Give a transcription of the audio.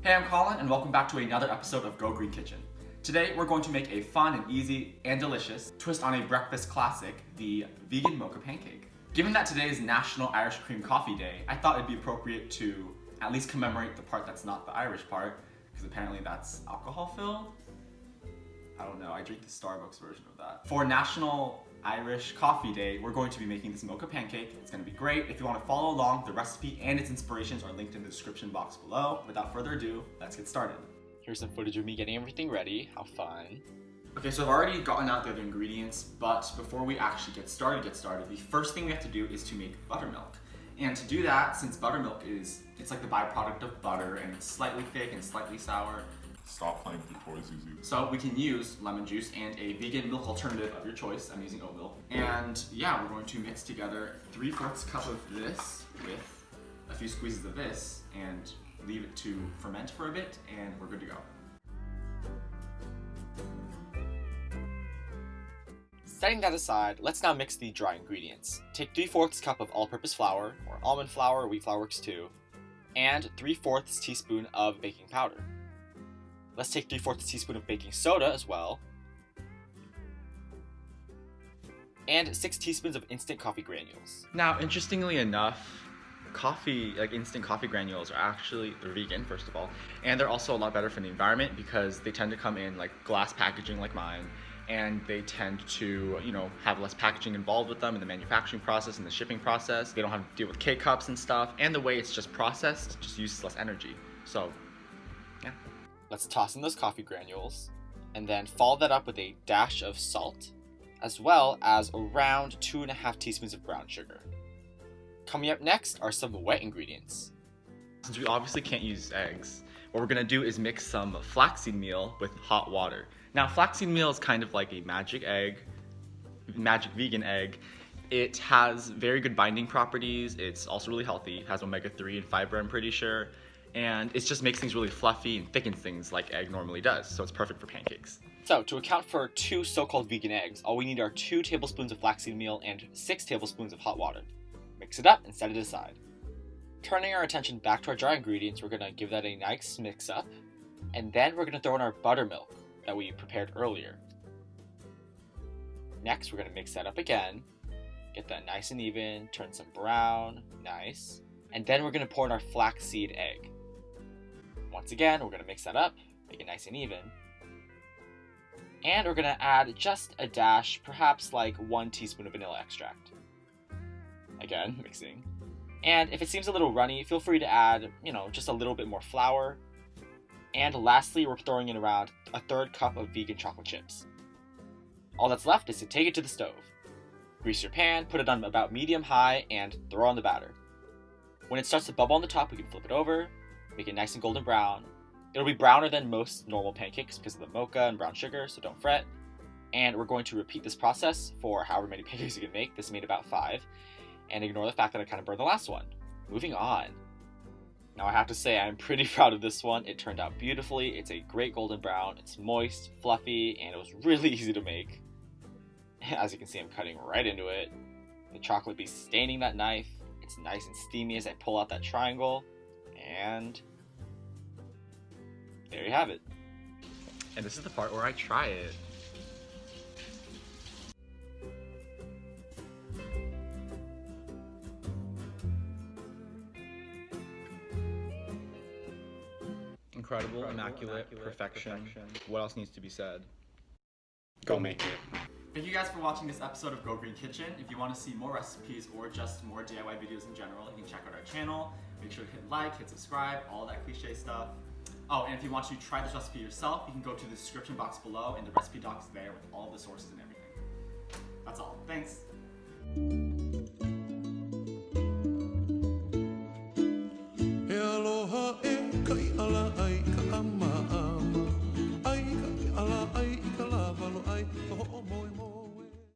Hey, I'm Colin, and welcome back to another episode of Go Green Kitchen. Today, we're going to make a fun and easy and delicious twist on a breakfast classic, the vegan mocha pancake. Given that today is National Irish Cream Coffee Day, I thought it'd be appropriate to at least commemorate the part that's not the Irish part, because apparently that's alcohol-filled. I don't know, I drink the Starbucks version of that. For National Irish Coffee Day, we're going to be making this mocha pancake. It's gonna be great. If you wanna follow along, the recipe and its inspirations are linked in the description box below. Without further ado, let's get started. Here's some footage of me getting everything ready. How fun. Okay, so I've already gotten out the other ingredients, but before we actually get started, the first thing we have to do is to make buttermilk. And to do that, since buttermilk it's like the byproduct of butter, and it's slightly thick and slightly sour, Stop playing with your toys, Zuzu. so we can use lemon juice and a vegan milk alternative of your choice. I'm using oat milk. And yeah, we're going to mix together 3/4 cup of this with a few squeezes of this and leave it to ferment for a bit, and we're good to go. Setting that aside, let's now mix the dry ingredients. Take 3/4 cup of all-purpose flour, or almond flour, wheat flour works too, and 3/4 teaspoon of baking powder. Let's take 3/4 teaspoon of baking soda as well, and 6 teaspoons of instant coffee granules. Now, interestingly enough, instant coffee granules they're vegan, first of all, and they're also a lot better for the environment because they tend to come in like glass packaging like mine, and they tend to, have less packaging involved with them in the manufacturing process and the shipping process. They don't have to deal with K-cups and stuff, and the way it's just processed just uses less energy. So, yeah. Let's toss in those coffee granules, and then follow that up with a dash of salt, as well as around 2.5 teaspoons of brown sugar. Coming up next are some wet ingredients. Since we obviously can't use eggs, what we're gonna do is mix some flaxseed meal with hot water. Now, flaxseed meal is kind of like a magic vegan egg. It has very good binding properties. It's also really healthy. It has omega-3 and fiber, I'm pretty sure. And it just makes things really fluffy and thickens things like egg normally does. So it's perfect for pancakes. So, to account for 2 so-called vegan eggs, all we need are 2 tablespoons of flaxseed meal and 6 tablespoons of hot water. Mix it up and set it aside. Turning our attention back to our dry ingredients, we're gonna give that a nice mix up, and then we're gonna throw in our buttermilk that we prepared earlier. Next, we're gonna mix that up again, get that nice and even, turn some brown, nice, and then we're gonna pour in our flaxseed egg. Once again, we're gonna mix that up, make it nice and even, and we're gonna add just a dash, perhaps like 1 teaspoon of vanilla extract. Again, mixing. And if it seems a little runny, feel free to add, just a little bit more flour. And lastly, we're throwing in around 1/3 cup of vegan chocolate chips. All that's left is to take it to the stove. Grease your pan, put it on about medium-high, and throw on the batter. When it starts to bubble on the top, we can flip it over, make it nice and golden brown. It'll be browner than most normal pancakes because of the mocha and brown sugar, so don't fret. And we're going to repeat this process for however many pancakes you can make. This made about 5. And ignore the fact that I kind of burned the last one. Moving on. Now I have to say I'm pretty proud of this one. It turned out beautifully. It's a great golden brown. It's moist, fluffy, and it was really easy to make. As you can see, I'm cutting right into it. The chocolate be staining that knife. It's nice and steamy as I pull out that triangle. And there you have it. And this is the part where I try it. Incredible, immaculate, perfection. What else needs to be said? Go make it. Thank you guys for watching this episode of Go Green Kitchen. If you want to see more recipes or just more DIY videos in general, you can check out our channel. Make sure to hit like, hit subscribe, all that cliche stuff. Oh, and if you want to try this recipe yourself, you can go to the description box below, and the recipe doc is there with all the sources and everything. That's all. Thanks.